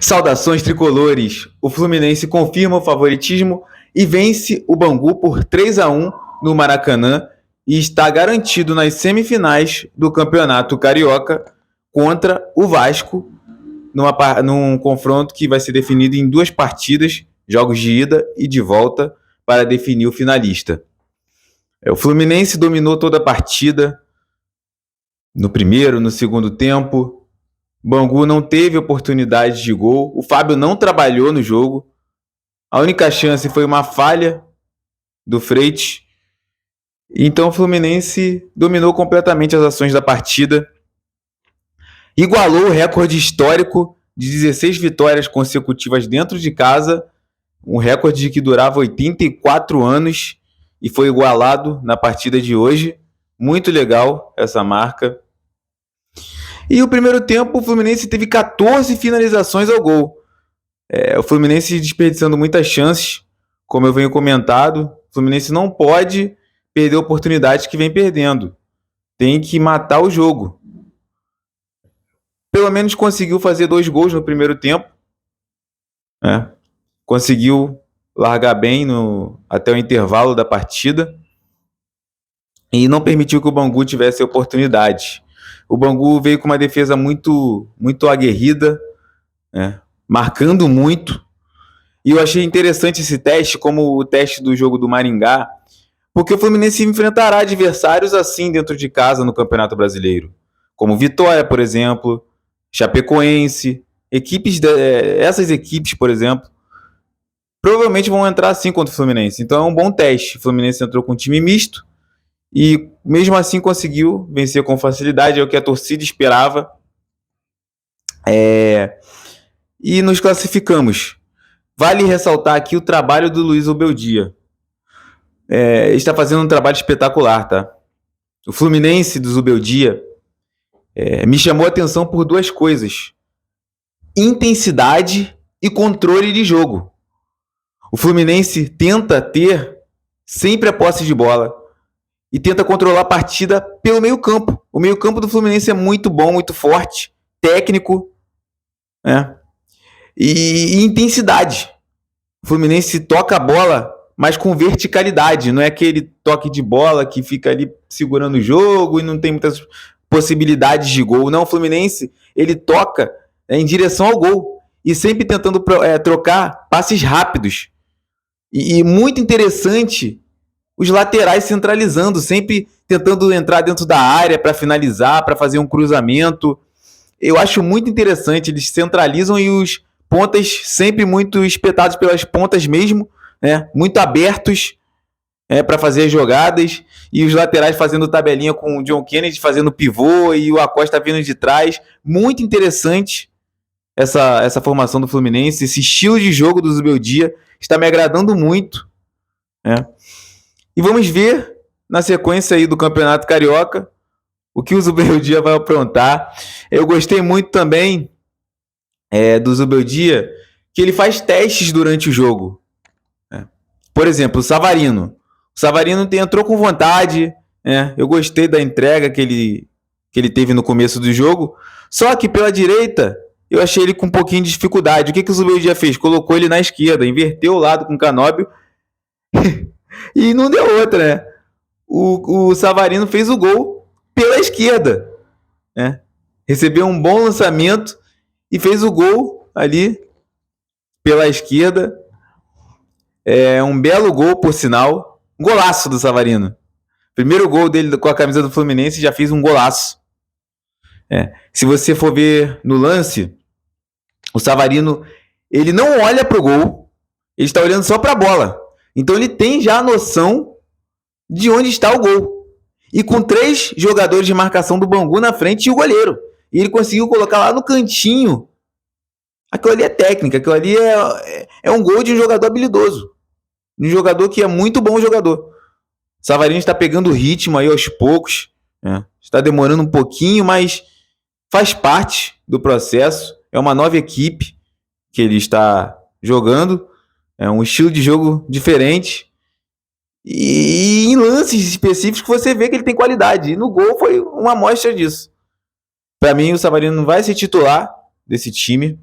Saudações tricolores! O Fluminense confirma o favoritismo e vence o Bangu por 3-1 no Maracanã e está garantido nas semifinais do Campeonato Carioca contra o Vasco, num confronto que vai ser definido em 2 partidas, jogos de ida e de volta, para definir o finalista. O Fluminense dominou toda a partida, no primeiro, no segundo tempo. Bangu não teve oportunidade de gol. O Fábio não trabalhou no jogo. A única chance foi uma falha do Freitas. Então o Fluminense dominou completamente as ações da partida. Igualou o recorde histórico de 16 vitórias consecutivas dentro de casa. Um recorde que durava 84 anos e foi igualado na partida de hoje. Muito legal essa marca. E o primeiro tempo, o Fluminense teve 14 finalizações ao gol. O Fluminense desperdiçando muitas chances, como eu venho comentado. O Fluminense não pode perder oportunidades que vem perdendo. Tem que matar o jogo. Pelo menos conseguiu fazer 2 gols no primeiro tempo. Conseguiu largar bem até o intervalo da partida. E não permitiu que o Bangu tivesse oportunidade. O Bangu veio com uma defesa muito, muito aguerrida, marcando muito. E eu achei interessante esse teste, como o teste do jogo do Maringá, porque o Fluminense enfrentará adversários assim dentro de casa no Campeonato Brasileiro, como Vitória, por exemplo, Chapecoense, essas equipes, por exemplo, provavelmente vão entrar assim contra o Fluminense. Então é um bom teste. O Fluminense entrou com um time misto, e mesmo assim conseguiu vencer com facilidade, é o que a torcida esperava. E nos classificamos. Vale ressaltar aqui o trabalho do Luiz Obeldia. Ele está fazendo um trabalho espetacular, tá? O Fluminense do Zubeldia me chamou a atenção por 2 coisas: intensidade e controle de jogo. O Fluminense tenta ter sempre a posse de bola e tenta controlar a partida pelo meio-campo. O meio-campo do Fluminense é muito bom, muito forte, técnico, e intensidade. O Fluminense toca a bola, mas com verticalidade. Não é aquele toque de bola que fica ali segurando o jogo e não tem muitas possibilidades de gol. Não, o Fluminense, ele toca em direção ao gol e sempre tentando trocar passes rápidos. E muito interessante os laterais centralizando, sempre tentando entrar dentro da área para finalizar, para fazer um cruzamento. Eu acho muito interessante, eles centralizam e os pontas sempre muito espetados pelas pontas mesmo, muito abertos para fazer as jogadas, e os laterais fazendo tabelinha com o John Kennedy, fazendo pivô, e o Acosta vindo de trás. Muito interessante essa formação do Fluminense, esse estilo de jogo do Zubeldia está me agradando muito. E vamos ver na sequência aí do Campeonato Carioca o que o Zubeldia vai aprontar. Eu gostei muito também do Zubeldia, que ele faz testes durante o jogo. Por exemplo, o Savarino. O Savarino entrou com vontade. Eu gostei da entrega que ele teve no começo do jogo. Só que pela direita, eu achei ele com um pouquinho de dificuldade. O que o Zubeldia fez? Colocou ele na esquerda, inverteu o lado com o Canóbio e não deu outra, O Savarino fez o gol pela esquerda. Recebeu um bom lançamento e fez o gol ali pela esquerda. Um belo gol, por sinal. Um golaço do Savarino. Primeiro gol dele com a camisa do Fluminense, já fez um golaço. Se você for ver no lance, o Savarino, ele não olha pro gol, ele está olhando só para a bola. Então ele tem já a noção de onde está o gol. E com 3 jogadores de marcação do Bangu na frente e o goleiro. E ele conseguiu colocar lá no cantinho. Aquilo ali é técnica, aquilo ali é um gol de um jogador habilidoso. Um jogador que é muito bom jogador. O Savarino está pegando o ritmo aí aos poucos. Está demorando um pouquinho, mas faz parte do processo. É uma nova equipe que ele está jogando. É um estilo de jogo diferente. E em lances específicos você vê que ele tem qualidade. E no gol foi uma amostra disso. Para mim, o Savarino não vai ser titular desse time.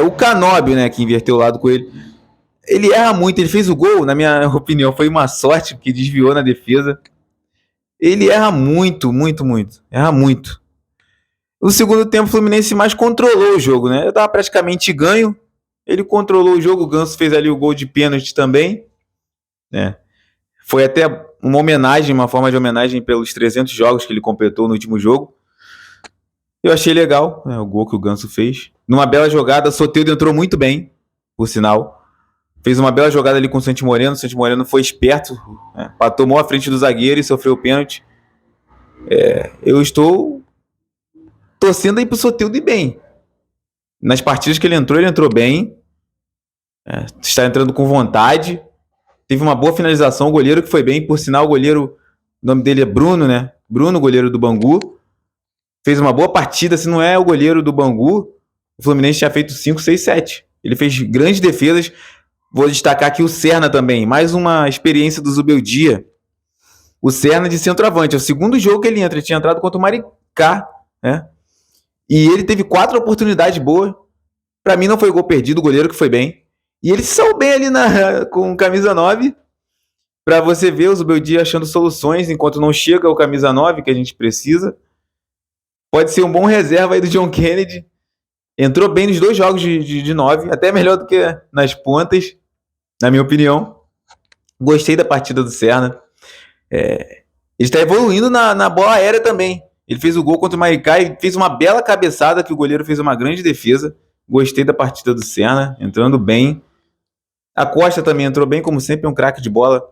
O Canóbio, né, que inverteu o lado com ele, ele erra muito, ele fez o gol, na minha opinião, foi uma sorte, porque desviou na defesa. Ele erra muito, muito, muito. Erra muito. No segundo tempo, o Fluminense mais controlou o jogo, né? Eu tava praticamente ganho. Ele controlou o jogo, o Ganso fez ali o gol de pênalti também, né? Foi até uma homenagem, uma forma de homenagem pelos 300 jogos que ele completou no último jogo. Eu achei legal, né, o gol que o Ganso fez. Numa bela jogada, o Soteldo entrou muito bem, por sinal. Fez uma bela jogada ali com o Santi Moreno. O Santi Moreno foi esperto, né? Tomou a frente do zagueiro e sofreu o pênalti. Eu estou torcendo aí pro Soteldo ir bem. Nas partidas que ele entrou bem. Está entrando com vontade. Teve uma boa finalização. O goleiro que foi bem. Por sinal, o goleiro, o nome dele é Bruno, né? Bruno, goleiro do Bangu. Fez uma boa partida. Se não é o goleiro do Bangu, o Fluminense tinha feito 5, 6, 7. Ele fez grandes defesas. Vou destacar aqui o Serna também. Mais uma experiência do Zubeldia. O Serna de centroavante. É o segundo jogo que ele entra. Ele tinha entrado contra o Maricá, né? E ele teve 4 oportunidades boas. Pra mim não foi gol perdido, o goleiro que foi bem. E ele saiu bem ali com camisa 9. Pra você ver o Zubeldia achando soluções enquanto não chega o camisa 9 que a gente precisa. Pode ser um bom reserva aí do John Kennedy. Entrou bem nos 2 jogos de 9. Até melhor do que nas pontas, na minha opinião. Gostei da partida do Serna. Ele está evoluindo na bola aérea também. Ele fez o gol contra o Maricá e fez uma bela cabeçada que o goleiro fez uma grande defesa. Gostei da partida do Serna, entrando bem. A Costa também entrou bem, como sempre, é um craque de bola.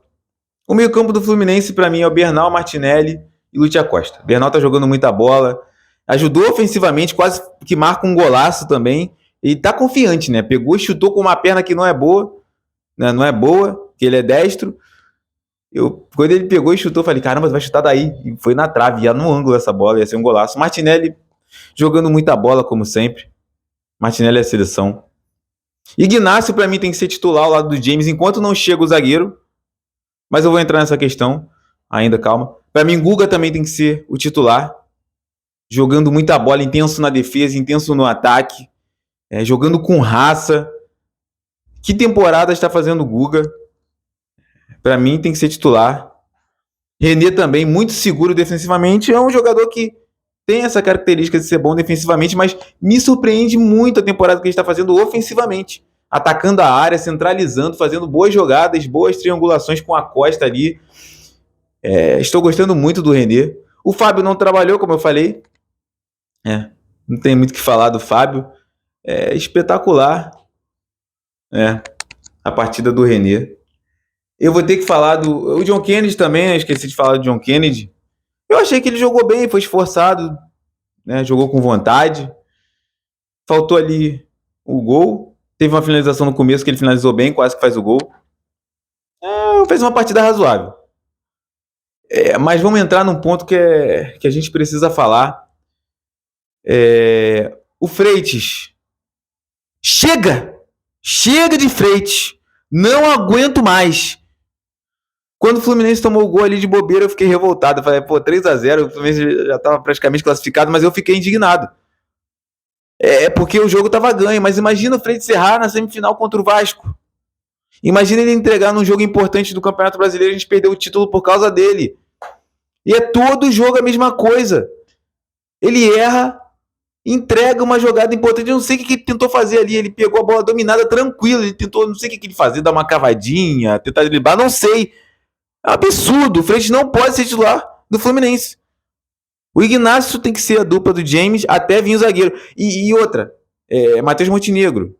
O meio-campo do Fluminense, para mim, é o Bernal, Martinelli e Lúcio Acosta. Bernal tá jogando muita bola. Ajudou ofensivamente, quase que marca um golaço também. E tá confiante, né? Pegou e chutou com uma perna que não é boa. Né? Não é boa, que ele é destro. Quando ele pegou e chutou, eu falei, caramba, vai chutar daí. E foi na trave, ia no ângulo essa bola, ia ser um golaço. Martinelli jogando muita bola, como sempre. Martinelli é a seleção. Ignacio, pra mim, tem que ser titular ao lado do James, enquanto não chega o zagueiro. Mas eu vou entrar nessa questão ainda, calma. Pra mim, Guga também tem que ser o titular. Jogando muita bola, intenso na defesa, intenso no ataque. Jogando com raça. Que temporada está fazendo o Guga? Pra mim, tem que ser titular. René também, muito seguro defensivamente. É um jogador que tem essa característica de ser bom defensivamente, mas me surpreende muito a temporada que ele está fazendo ofensivamente. Atacando a área, centralizando, fazendo boas jogadas, boas triangulações com a Costa ali. Estou gostando muito do René. O Fábio não trabalhou, como eu falei. Não tem muito o que falar do Fábio. Espetacular. A partida do René. Eu vou ter que falar do John Kennedy também, né? Esqueci de falar do John Kennedy. Eu achei que ele jogou bem, foi esforçado, né? Jogou com vontade. Faltou ali o gol. Teve uma finalização no começo que ele finalizou bem, quase que faz o gol. Fez uma partida razoável. Mas vamos entrar num ponto que a gente precisa falar. O Freitas. Chega! Chega de Freitas! Não aguento mais! Quando o Fluminense tomou o gol ali de bobeira, eu fiquei revoltado. Eu falei, 3-0, o Fluminense já estava praticamente classificado, mas eu fiquei indignado. Porque o jogo estava ganho, mas imagina o Freitas errar na semifinal contra o Vasco. Imagina ele entregar num jogo importante do Campeonato Brasileiro e a gente perder o título por causa dele. E todo jogo a mesma coisa. Ele erra, entrega uma jogada importante. Eu não sei o que ele tentou fazer ali. Ele pegou a bola dominada tranquilo. Ele tentou, não sei o que ele fazia, dar uma cavadinha, tentar driblar, não sei. É um absurdo. O Freitas não pode ser titular do Fluminense. O Ignacio tem que ser a dupla do James até vir o zagueiro. E outra, Matheus Montenegro.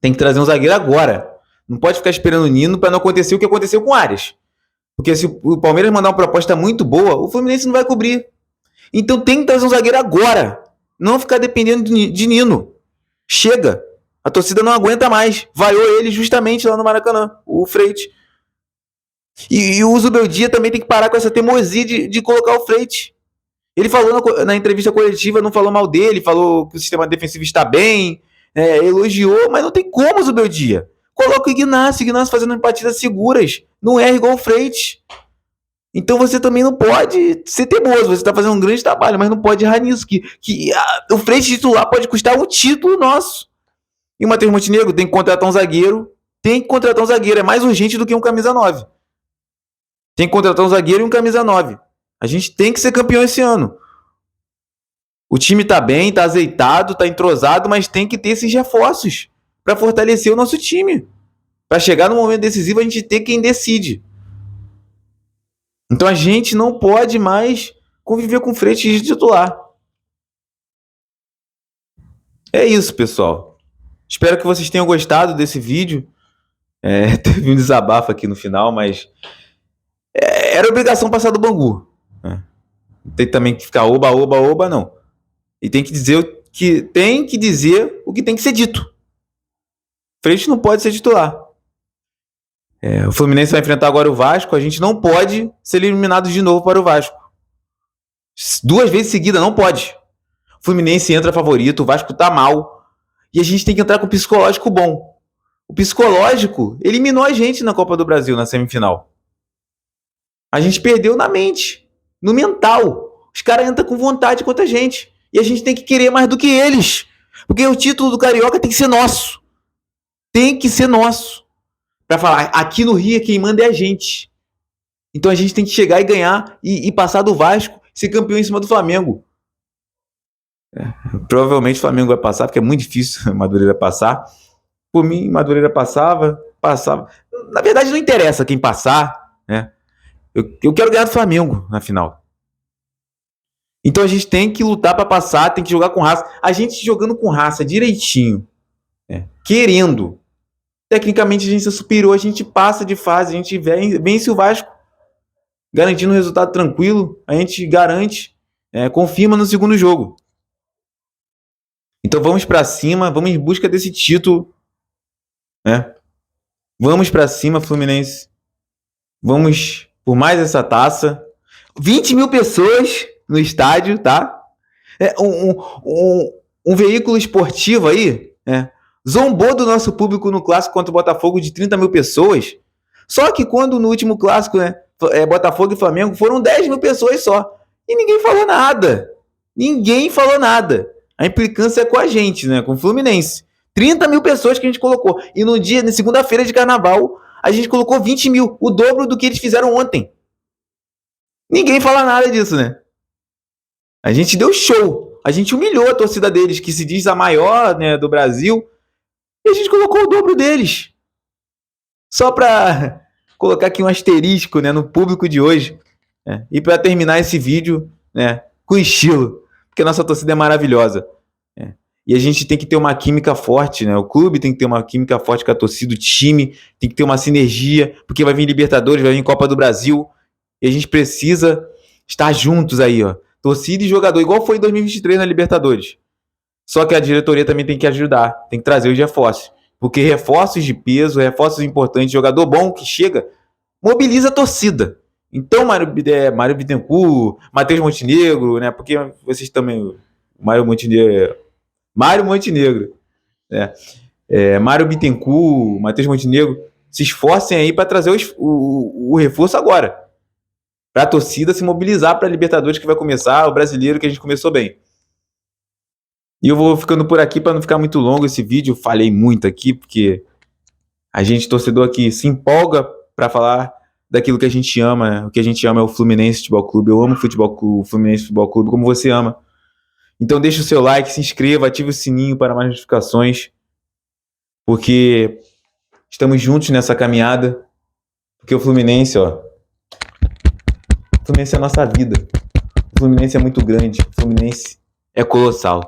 Tem que trazer um zagueiro agora. Não pode ficar esperando o Nino para não acontecer o que aconteceu com o Arias. Porque se o Palmeiras mandar uma proposta muito boa, o Fluminense não vai cobrir. Então tem que trazer um zagueiro agora. Não ficar dependendo de Nino. Chega. A torcida não aguenta mais. Vaiou ele justamente lá no Maracanã, o Freitas. E o Zubeldia também tem que parar com essa teimosia de colocar o Freitas. Ele falou na entrevista coletiva, não falou mal dele, falou que o sistema defensivo está bem, elogiou, mas não tem como, Zubeldia. Coloca o Ignacio fazendo partidas seguras. Não erra igual o Freitas. Então você também não pode ser teimoso. Você tá fazendo um grande trabalho, mas não pode errar nisso. O frente titular pode custar um título nosso. E o Matheus Montenegro tem que contratar um zagueiro. Tem que contratar um zagueiro. É mais urgente do que um camisa 9. Tem que contratar um zagueiro e um camisa 9. A gente tem que ser campeão esse ano. O time tá bem, tá azeitado, tá entrosado, mas tem que ter esses reforços para fortalecer o nosso time. Para chegar no momento decisivo, a gente ter quem decide. Então a gente não pode mais conviver com frente de titular. É isso, pessoal. Espero que vocês tenham gostado desse vídeo. Teve um desabafo aqui no final, mas era obrigação passar do Bangu. Tem também que ficar oba, não. E tem que dizer o que tem que ser dito. Frente não pode ser titular. O Fluminense vai enfrentar agora o Vasco. A gente não pode ser eliminado de novo para o Vasco. 2 vezes seguida, não pode. O Fluminense entra favorito, o Vasco tá mal. E a gente tem que entrar com o psicológico bom. O psicológico eliminou a gente na Copa do Brasil, na semifinal. A gente perdeu na mente, no mental. Os caras entram com vontade contra a gente. E a gente tem que querer mais do que eles. Porque o título do Carioca tem que ser nosso. Tem que ser nosso. Pra falar, aqui no Rio quem manda é a gente. Então a gente tem que chegar e ganhar e passar do Vasco, ser campeão em cima do Flamengo. Provavelmente o Flamengo vai passar, porque é muito difícil Madureira passar. Por mim, Madureira passava. Na verdade, não interessa quem passar, né? Eu quero ganhar do Flamengo na final. Então a gente tem que lutar para passar, tem que jogar com raça. A gente jogando com raça direitinho, querendo. Tecnicamente a gente se superou, a gente passa de fase, a gente vence o Vasco, garantindo um resultado tranquilo, a gente garante, confirma no segundo jogo. Então vamos para cima, vamos em busca desse título, né? Vamos para cima, Fluminense. Vamos por mais essa taça. 20 mil pessoas no estádio, tá? Um veículo esportivo aí, zombou do nosso público no clássico contra o Botafogo de 30 mil pessoas. Só que quando no último clássico, Botafogo e Flamengo, foram 10 mil pessoas só. E ninguém falou nada. Ninguém falou nada. A implicância é com a gente, com o Fluminense. 30 mil pessoas que a gente colocou. E no dia, na segunda-feira de carnaval, a gente colocou 20 mil. O dobro do que eles fizeram ontem. Ninguém fala nada disso, né? A gente deu show. A gente humilhou a torcida deles, que se diz a maior, do Brasil. E a gente colocou o dobro deles. Só pra colocar aqui um asterisco, no público de hoje. E pra terminar esse vídeo, com estilo. Porque a nossa torcida é maravilhosa. E a gente tem que ter uma química forte, O clube tem que ter uma química forte com a torcida, o time tem que ter uma sinergia, porque vai vir Libertadores, vai vir Copa do Brasil. E a gente precisa estar juntos aí, torcida e jogador, igual foi em 2023 na Libertadores. Só que a diretoria também tem que ajudar, tem que trazer os reforços. Porque reforços de peso, reforços importantes, jogador bom que chega, mobiliza a torcida. Então, Mário Bittencourt, Matheus Montenegro, porque vocês também... Mário Montenegro, Mário Bittencourt, Matheus Montenegro, se esforcem aí para trazer o reforço agora. Para a torcida se mobilizar para a Libertadores que vai começar, o brasileiro que a gente começou bem. E eu vou ficando por aqui para não ficar muito longo esse vídeo. Falei muito aqui, porque a gente, torcedor aqui, se empolga para falar daquilo que a gente ama. O que a gente ama é o Fluminense Futebol Clube. Eu amo o Fluminense Futebol Clube como você ama. Então deixa o seu like, se inscreva, ative o sininho para mais notificações. Porque estamos juntos nessa caminhada. Porque o Fluminense, o Fluminense é a nossa vida. O Fluminense é muito grande. O Fluminense é colossal.